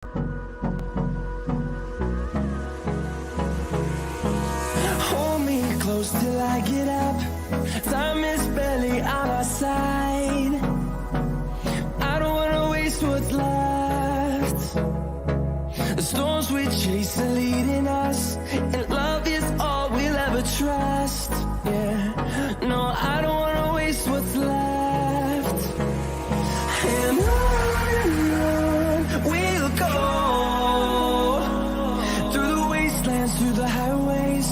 Hold me close till I get up. Time is barely on our side. I don't wanna waste what's left. The storms we chase are leading us, and love is all we'll ever trust. Yeah, no, I don't wanna waste what's left. And on we'll go, through the wastelands, through the highways,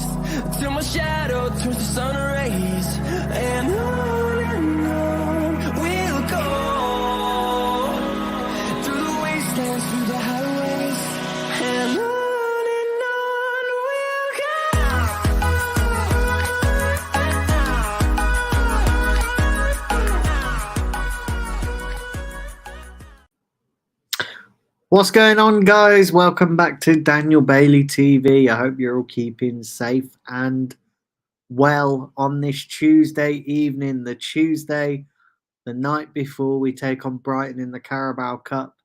till my shadow turns to sun rays. And on we'll go, through the wastelands, through the highways, and on we'll What's going on, guys? Welcome back to Daniel Bailey TV. I hope you're all keeping safe and well on this Tuesday evening, the night before we take on Brighton in the Carabao Cup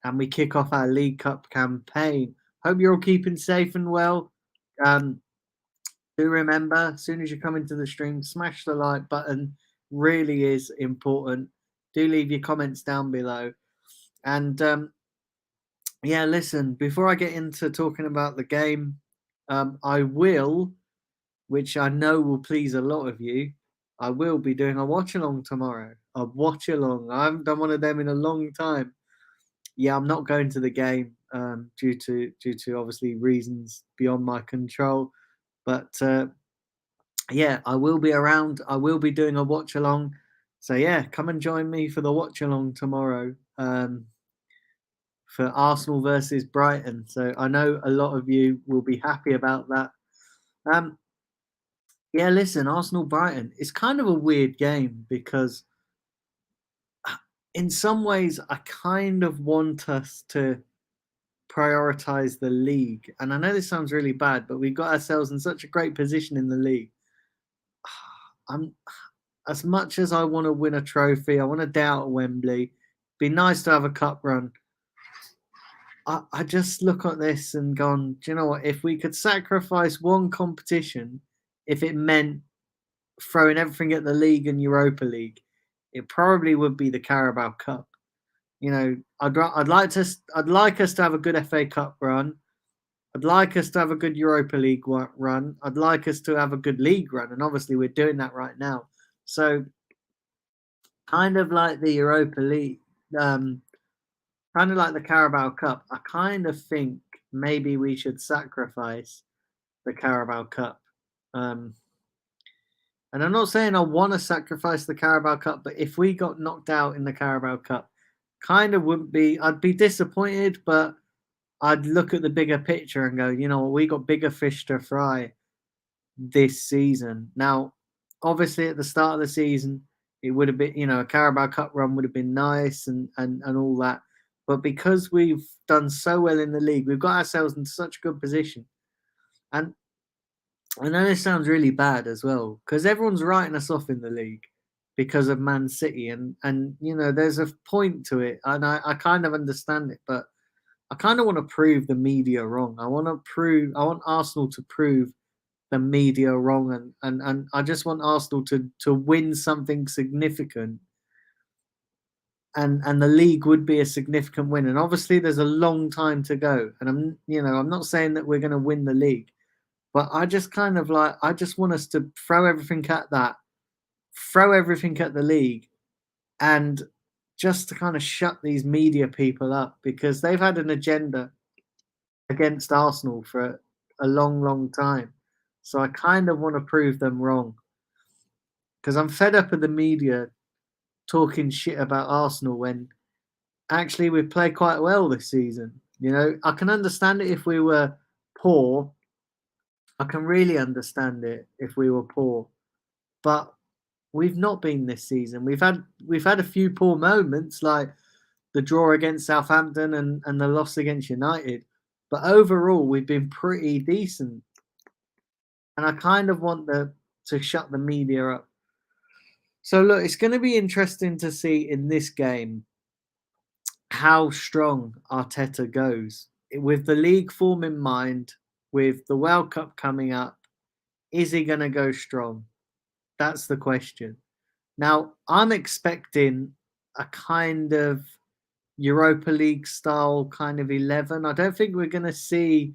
and we kick off our League Cup campaign. Hope you're all keeping safe and well. Do remember, as soon as you come into the stream, smash the like button. Really is important. Do leave your comments down below. And yeah, listen, before I get into talking about the game, I will, which I know will please a lot of you, I will be doing a watch-along tomorrow. A watch-along. I haven't done one of them in a long time. Yeah, I'm not going to the game due to obviously reasons beyond my control. But yeah, I will be around. I will be doing a watch-along. So yeah, come and join me for the watch-along tomorrow. For Arsenal versus Brighton. So I know a lot of you will be happy about that. Yeah, listen, Arsenal-Brighton, it's kind of a weird game because in some ways I kind of want us to prioritise the league. And I know this sounds really bad, but we've got ourselves in such a great position in the league. As much as I want to win a trophy, I want to day out at Wembley. It'd be nice to have a cup run. I just look at this and gone, do you know what? If we could sacrifice one competition, if it meant throwing everything at the league and Europa League, it probably would be the Carabao Cup. You know, I'd like us to have a good FA Cup run. I'd like us to have a good Europa League run. I'd like us to have a good league run, and obviously we're doing that right now. So, kind of like the Europa League. Kind of like the Carabao Cup, I kind of think maybe we should sacrifice the Carabao Cup. And I'm not saying I want to sacrifice the Carabao Cup, but if we got knocked out in the Carabao Cup, kind of wouldn't be, I'd be disappointed, but I'd look at the bigger picture and go, you know, we got bigger fish to fry this season. Now, obviously at the start of the season, it would have been, you know, a Carabao Cup run would have been nice and all that. But because we've done so well in the league, we've got ourselves in such a good position. And I know this sounds really bad as well, because everyone's writing us off in the league because of Man City. And you know, there's a point to it. And I kind of understand it. But I kind of want to prove the media wrong. I want Arsenal to prove the media wrong. And I just want Arsenal to win something significant. And the league would be a significant win. And obviously there's a long time to go. And I'm not saying that we're going to win the league, but I just want us to throw everything at that, throw everything at the league, and just to kind of shut these media people up, because they've had an agenda against Arsenal for a long, long time. So I kind of want to prove them wrong, because I'm fed up of the media talking shit about Arsenal when actually we've played quite well this season. You know, I can understand it if we were poor. I can really understand it if we were poor, but we've not been this season. We've had a few poor moments, like the draw against Southampton and the loss against United, but overall we've been pretty decent. And I kind of want to shut the media up. So look, it's going to be interesting to see in this game how strong Arteta goes. With the league form in mind, with the World Cup coming up, is he going to go strong? That's the question. Now, I'm expecting a kind of Europa League style kind of 11. I don't think we're going to see,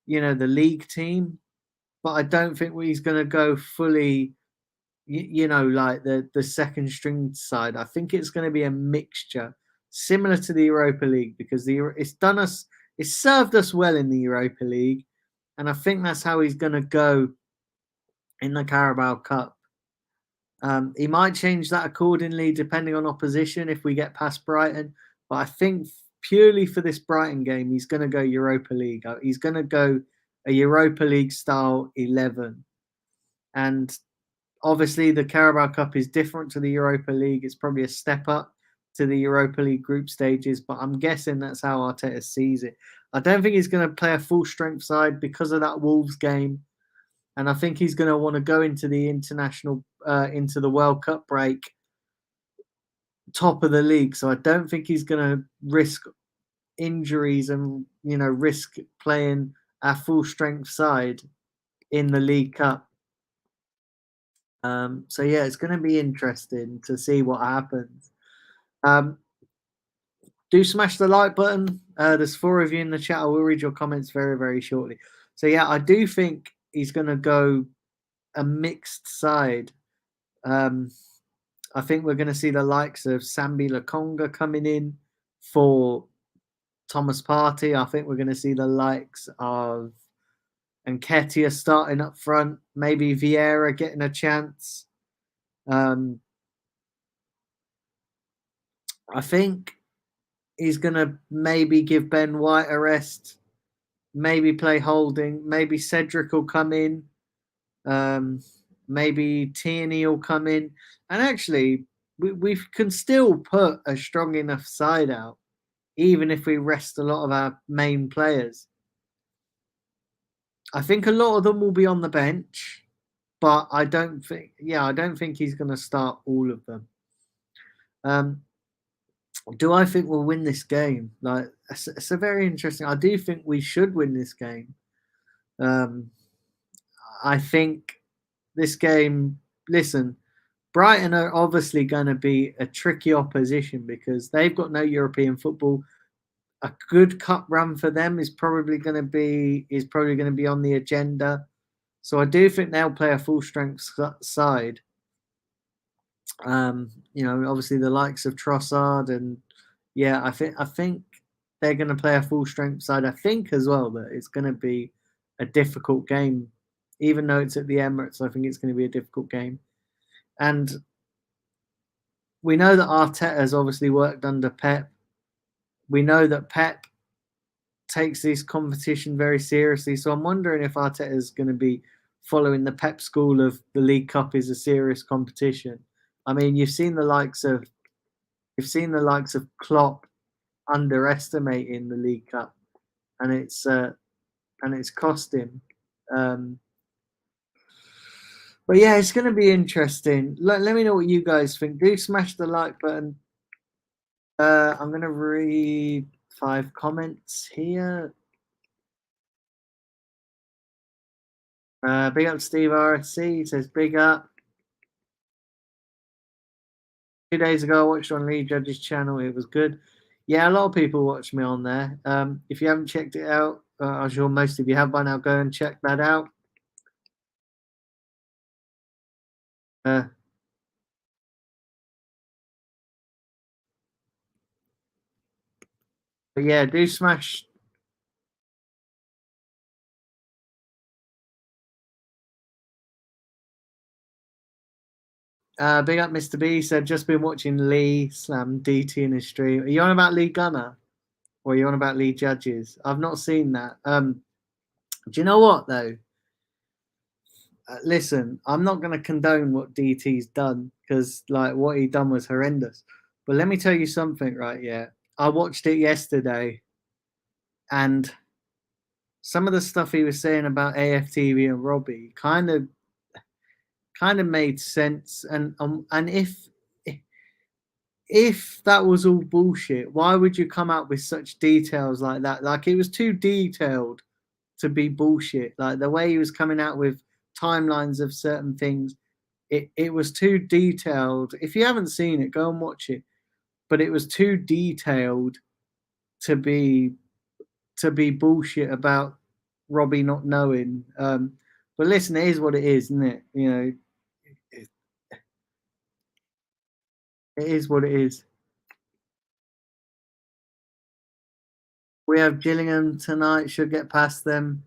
the league team, but I don't think he's going to go fully, like the second string side. I think it's going to be a mixture similar to the Europa League because it's served us well in the Europa League, and I think that's how he's going to go in the Carabao Cup. He might change that accordingly depending on opposition if we get past Brighton. But I think purely for this Brighton game, he's going to go Europa League. He's going to go a Europa League style 11. And obviously, the Carabao Cup is different to the Europa League. It's probably a step up to the Europa League group stages, but I'm guessing that's how Arteta sees it. I don't think he's going to play a full strength side because of that Wolves game. And I think he's going to want to go into the into the World Cup break top of the league. So I don't think he's going to risk injuries and, risk playing a full strength side in the League Cup. So yeah, it's going to be interesting to see what happens. Do smash the like button. There's 4 of you in the chat. I will read your comments very, very shortly. So yeah, I do think he's going to go a mixed side. I think we're going to see the likes of Sambi Lokonga coming in for Thomas Partey. I think we're going to see the likes of Nketiah starting up front. Maybe Vieira getting a chance. I think he's going to maybe give Ben White a rest. Maybe play Holding. Maybe Cedric will come in. Maybe Tierney will come in. And actually, we can still put a strong enough side out, even if we rest a lot of our main players. I think a lot of them will be on the bench, but I don't think he's going to start all of them. Do I think we'll win this game? Like, it's a very interesting. I do think we should win this game. I think this game. Listen, Brighton are obviously going to be a tricky opposition because they've got no European football. A good cup run for them is probably going to be on the agenda. So I do think they'll play a full strength side. Obviously the likes of Trossard and I think they're going to play a full strength side. I think as well that it's going to be a difficult game, even though it's at the Emirates. I think it's going to be a difficult game, and we know that Arteta has obviously worked under Pep. We know that Pep takes this competition very seriously. So I'm wondering if Arteta is going to be following the Pep school of the League Cup is a serious competition. I mean, you've seen the likes of Klopp underestimating the League Cup, and it's cost him. But yeah, it's going to be interesting. Let me know what you guys think. Do smash the like button. I'm going to read 5 comments here. Big up Steve RSC. He says, big up. 2 days ago, I watched on Lee Judge's channel. It was good. Yeah, a lot of people watch me on there. If you haven't checked it out, I'm sure most of you have by now. Go and check that out. But yeah, do smash. Big up Mr. B said, just been watching Lee slam DT in his stream. Are you on about Lee Gunner? Or are you on about Lee Judges? I've not seen that. Do you know what, though? Listen, I'm not going to condone what DT's done because, like, what he done was horrendous. But let me tell you something, right? Yeah, I watched it yesterday, and some of the stuff he was saying about AFTV and Robbie kind of made sense. And if that was all bullshit, why would you come out with such details like that? Like, it was too detailed to be bullshit. Like, the way he was coming out with timelines of certain things, it was too detailed. If you haven't seen it, go and watch it. But it was too detailed to be bullshit about Robbie not knowing. But listen, it is what it is, isn't it? You know, it, it is what it is. We have Gillingham tonight. Should get past them,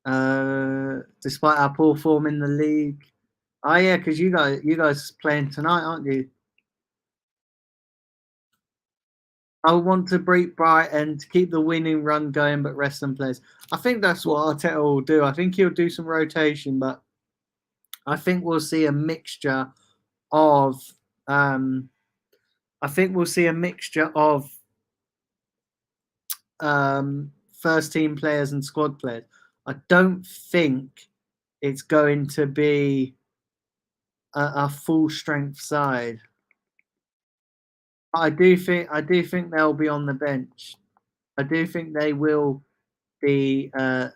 despite our poor form in the league. Oh yeah, because you guys playing tonight, aren't you? I want to beat Brighton to keep the winning run going, but rest some players. I think that's what Arteta will do. I think he'll do some rotation, but I think we'll see a mixture of. I think we'll see a mixture of first team players and squad players. I don't think it's going to be a full strength side. I do think they'll be on the bench. I do think they will be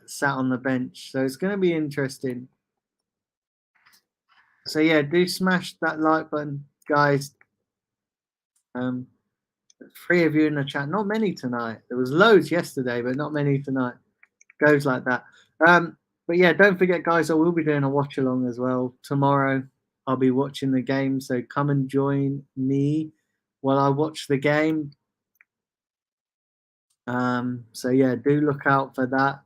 sat on the bench. So it's going to be interesting. So yeah, do smash that like button, guys. 3 of you in the chat. Not many tonight. There was loads yesterday, but not many tonight. Goes like that. But yeah, don't forget, guys, I will be doing a watch along as well tomorrow. I'll be watching the game, so come and join me while I watch the game. So yeah, do look out for that.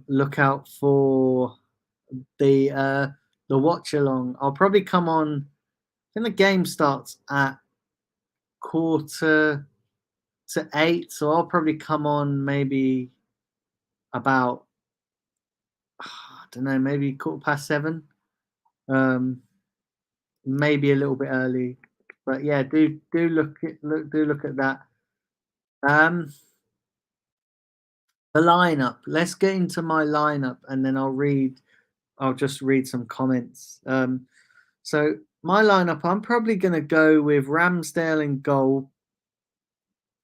Look out for the watch along. I'll probably come on. I think the game starts at 7:45, so I'll probably come on maybe about, I don't know, maybe 7:15. Maybe a little bit early, but yeah, do look at that. The lineup. Let's get into my lineup, and then I'll just read some comments. So my lineup, I'm probably going to go with Ramsdale in goal.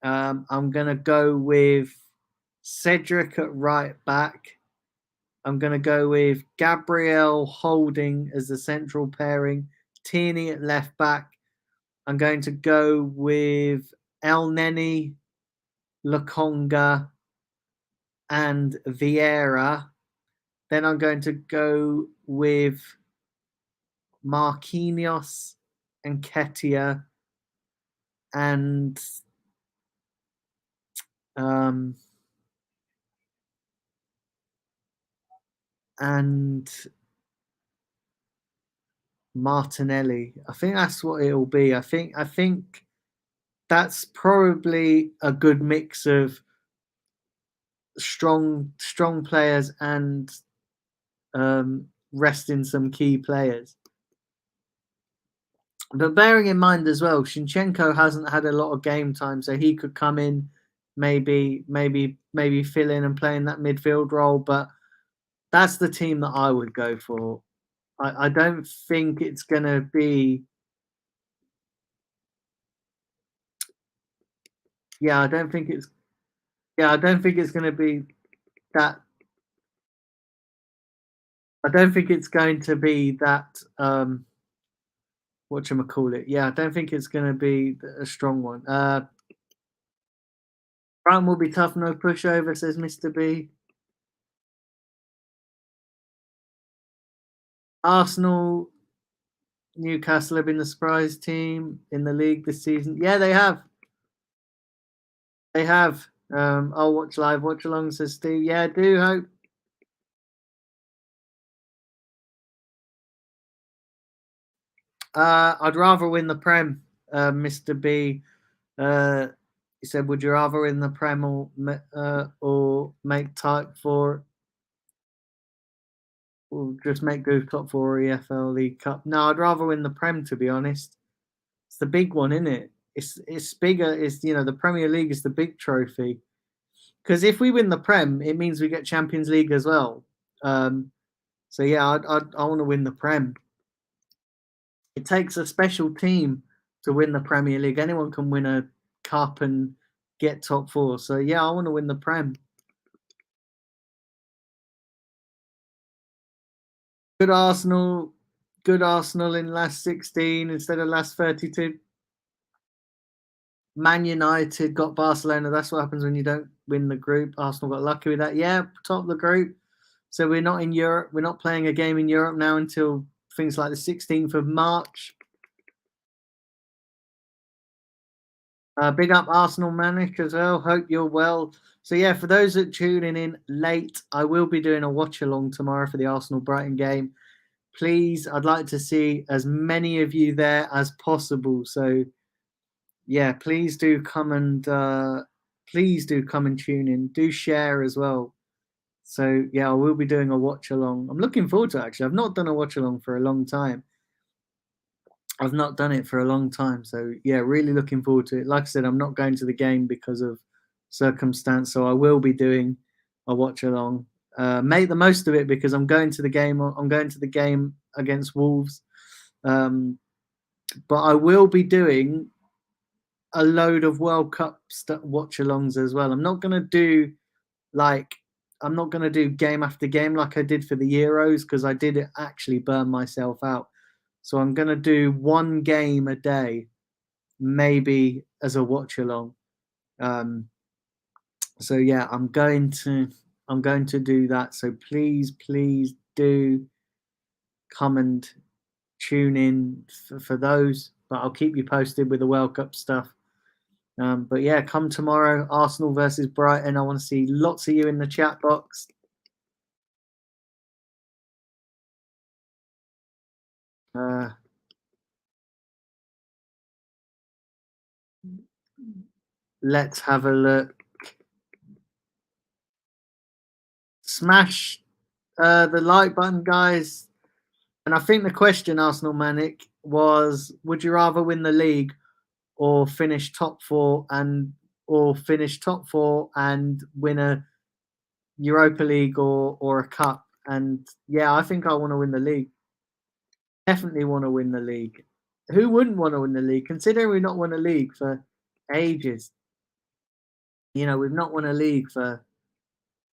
I'm going to go with Cedric at right back. I'm going to go with Gabriel Holding as the central pairing, Tierney at left back. I'm going to go with El Neni, Lokonga, and Vieira. Then I'm going to go with Marquinhos and Ketia and Martinelli. I think that's what it'll be. I think that's probably a good mix of strong players and resting some key players. But bearing in mind as well, Shinchenko hasn't had a lot of game time, so he could come in, maybe fill in and play in that midfield role. But that's the team that I would go for. I don't think it's going to be. Yeah, I don't think it's. Yeah, I don't think it's going to be that. I don't think it's going to be that. Whatchamacallit? Yeah, I don't think it's going to be a strong one. Brighton will be tough, no pushover, says Mr. B. Arsenal, Newcastle have been the surprise team in the league this season. Yeah, they have. They have. I'll watch live, watch along, says Steve. Yeah, I do hope. I'd rather win the Prem, Mr. B. He said, would you rather win the Prem or make type for, or just make go top 4 EFL League Cup? No, I'd rather win the Prem, to be honest. It's the big one, isn't it? It's bigger. It's, the Premier League is the big trophy. Because if we win the Prem, it means we get Champions League as well. So yeah, I want to win the Prem. It takes a special team to win the Premier League. Anyone can win a cup and get top four. So yeah, I want to win the Prem. Good Arsenal. Good Arsenal in last 16 instead of last 32. Man United got Barcelona. That's what happens when you don't win the group. Arsenal got lucky with that. Yeah, top of the group. So we're not in Europe. We're not playing a game in Europe now until things like the 16th of March. Big up Arsenal Manic as well. Hope you're well. So yeah, for those that tuning in late, I will be doing a watch along tomorrow for the Arsenal Brighton game. Please, I'd like to see as many of you there as possible. So yeah, please do come and tune in. Do share as well. So yeah, I will be doing a watch along. I'm looking forward to it, actually. I've not done a watch along for a long time. I've not done it for a long time. So yeah, really looking forward to it. Like I said, I'm not going to the game because of circumstance. So I will be doing a watch along. Make the most of it because I'm going to the game. I'm going to the game against Wolves. But I will be doing a load of World Cup watch alongs as well. I'm not going to do game after game like I did for the Euros because I did actually burn myself out. So I'm going to do one game a day, maybe as a watch along. So yeah, I'm going to do that. So please do come and tune in for those. But I'll keep you posted with the World Cup stuff. But yeah, come tomorrow, Arsenal versus Brighton. I want to see lots of you in the chat box. Let's have a look. Smash the like button, guys. And I think the question, Arsenal Manic, was: would you rather win the league or finish top four and win a Europa League or a cup? And yeah, I think I want to win the league. Definitely want to win the league. Who wouldn't want to win the league? Considering we've not won a league for ages. You know, we've not won a league for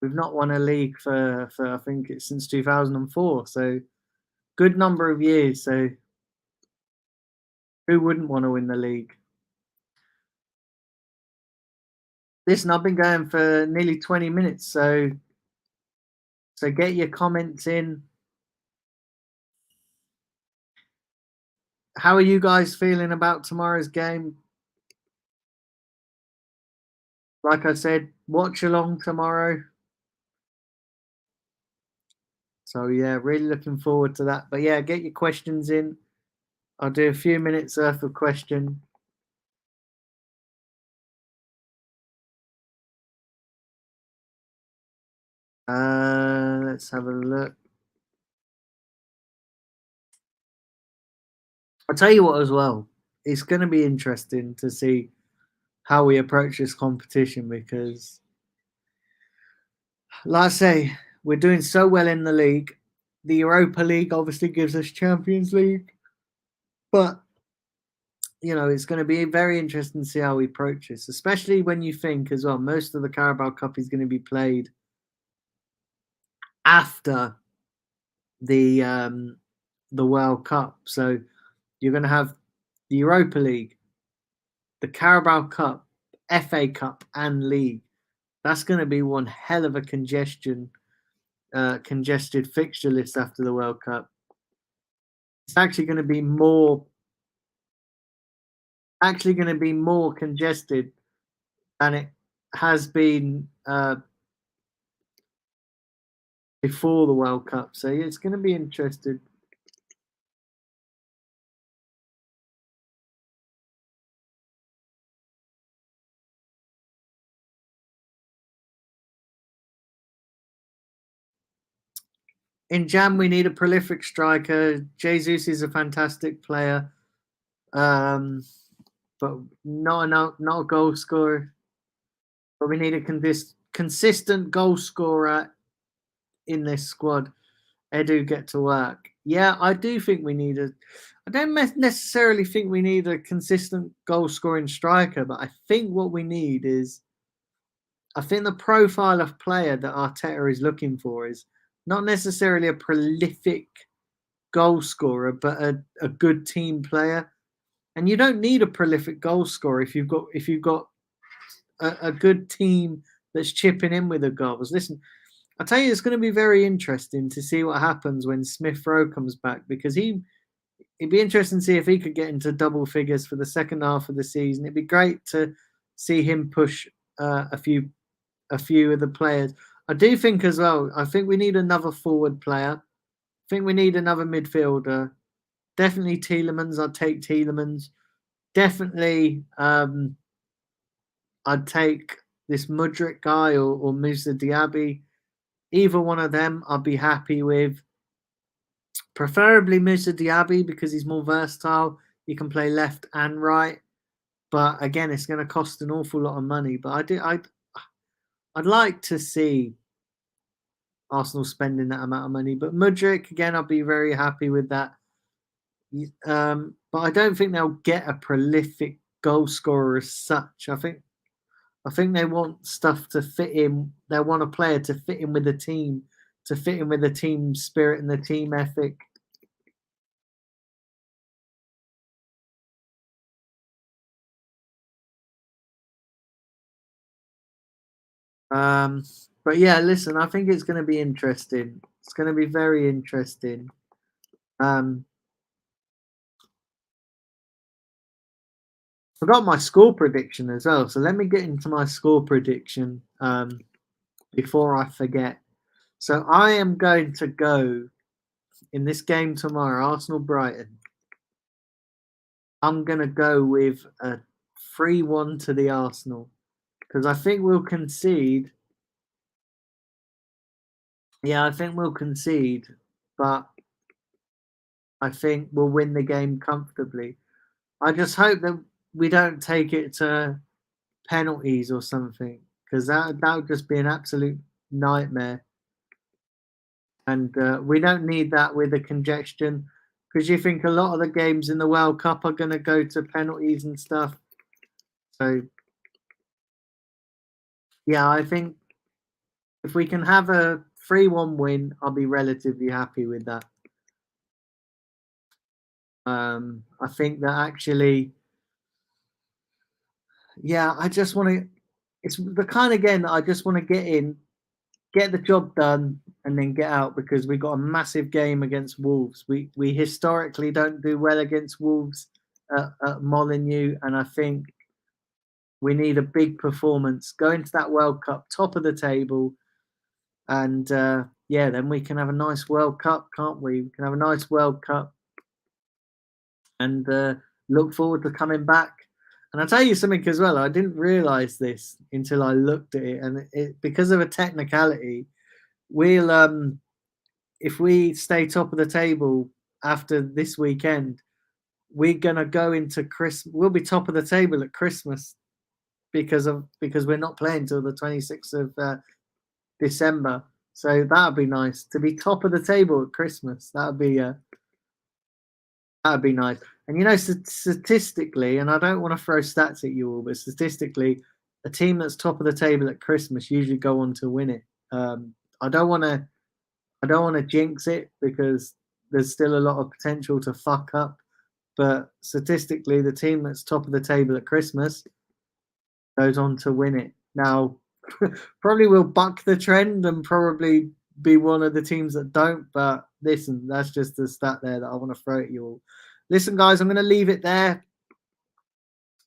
I think it's since 2004. So good number of years. So who wouldn't want to win the league? Listen, I've been going for nearly 20 minutes, so get your comments in. How are you guys feeling about tomorrow's game? Like I said, watch along tomorrow. So yeah, really looking forward to that. But yeah, get your questions in. I'll do a few minutes worth of question. Let's have a look. I'll tell you what as well. It's going to be interesting to see how we approach this competition because, like I say, we're doing so well in the league. The Europa League obviously gives us Champions League, but you know it's going to be very interesting to see how we approach this, especially when you think as well most of the Carabao Cup is going to be played after the World Cup. So you're going to have the Europa League, the Carabao Cup, FA Cup, and League. That's going to be one hell of a congested fixture list after the World Cup. It's actually going to be more congested than it has been before the World Cup. So yeah, it's going to be interesting. In Jam, we need a prolific striker. Jesus is a fantastic player, but not a goal scorer. But we need a consistent goal scorer in this squad. Edu, get to work. Yeah, I do think we need don't necessarily think we need a consistent goal scoring striker, but I think what we need is, I think the profile of player that Arteta is looking for is not necessarily a prolific goal scorer, but a good team player. And you don't need a prolific goal scorer if you've got a good team that's chipping in with the goals. Listen, I tell you, it's going to be very interesting to see what happens when Smith Rowe comes back, because it'd be interesting to see if he could get into double figures for the second half of the season. It'd be great to see him push a few of the players. I do think as well, I think we need another forward player. I think we need another midfielder. Definitely Tielemans. I'd take Tielemans. Definitely, I'd take this Mudryk guy or Musa Diaby. Either one of them I'd be happy with. Preferably Musa Diaby because he's more versatile. He can play left and right. But again, it's going to cost an awful lot of money. But I'd like to see Arsenal spending that amount of money. But Mudryk, again, I'll be very happy with that. But I don't think they'll get a prolific goal scorer as such. I think they want stuff to fit in. They want a player to fit in with the team, to fit in with the team spirit and the team ethic. But yeah, listen, I think it's going to be interesting. It's going to be very interesting. Forgot my score prediction as well. So let me get into my score prediction before I forget. So I am going to go in this game tomorrow, Arsenal Brighton. I'm going to go with a 3-1 to the Arsenal because I think we'll concede. Yeah, I think we'll concede, but I think we'll win the game comfortably. I just hope that we don't take it to penalties or something, because that would just be an absolute nightmare. And we don't need that with the congestion, because you think a lot of the games in the World Cup are going to go to penalties and stuff. So, yeah, I think if we can have a 3-1 win, I'll be relatively happy with that. I think that actually, yeah, I just want to. It's the kind of game that I just want to get in, get the job done, and then get out, because we got a massive game against Wolves. We historically don't do well against Wolves at Molineux, and I think we need a big performance. Go into that World Cup top of the table, and yeah, then we can have a nice World Cup, can't we? We can have a nice World Cup, and look forward to coming back. And I'll tell you something as well. I didn't realise this until I looked at it, and because of a technicality, we'll if we stay top of the table after this weekend, we're gonna go into Christmas. We'll be top of the table at Christmas because we're not playing till the 26th of December. So that'd be nice to be top of the table at Christmas. That'd be nice. And you know, statistically, and I don't want to throw stats at you all, but statistically, a team that's top of the table at Christmas usually go on to win it. I don't want to jinx it, because there's still a lot of potential to fuck up. But statistically, the team that's top of the table at Christmas goes on to win it. Now, probably will buck the trend and probably be one of the teams that don't. But listen, that's just a stat there that I want to throw at you all. Listen, guys, I'm going to leave it there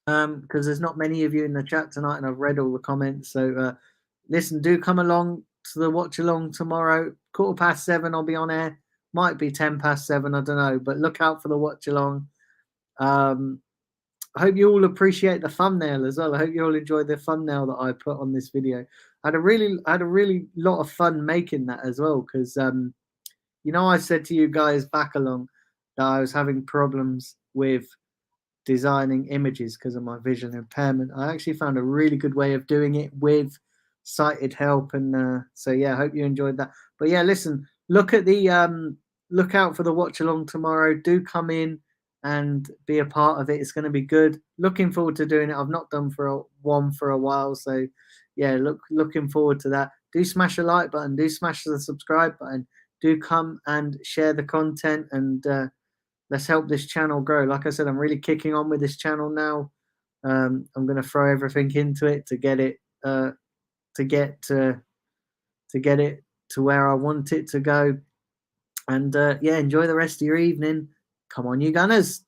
because there's not many of you in the chat tonight, and I've read all the comments. So listen, do come along to the watch along tomorrow, 7:15. I'll be on air. Might be 7:10. I don't know, but look out for the watch along. I hope you all appreciate the thumbnail as well. I hope you all enjoyed the thumbnail that I put on this video. I had a really lot of fun making that as well, because you know, I said to you guys back along that I was having problems with designing images because of my vision impairment. I actually found a really good way of doing it with sighted help, and so yeah, I hope you enjoyed that. But yeah, listen, look out for the watch along tomorrow. Do come in and be a part of it. It's going to be good. Looking forward to doing it. I've not done one for a while, so yeah, looking forward to that. Do smash a like button. Do smash the subscribe button. Do come and share the content, and let's help this channel grow. Like I said, I'm really kicking on with this channel now. I'm going to throw everything into it to get it to where I want it to go. And yeah, enjoy the rest of your evening. Come on, you Gunners.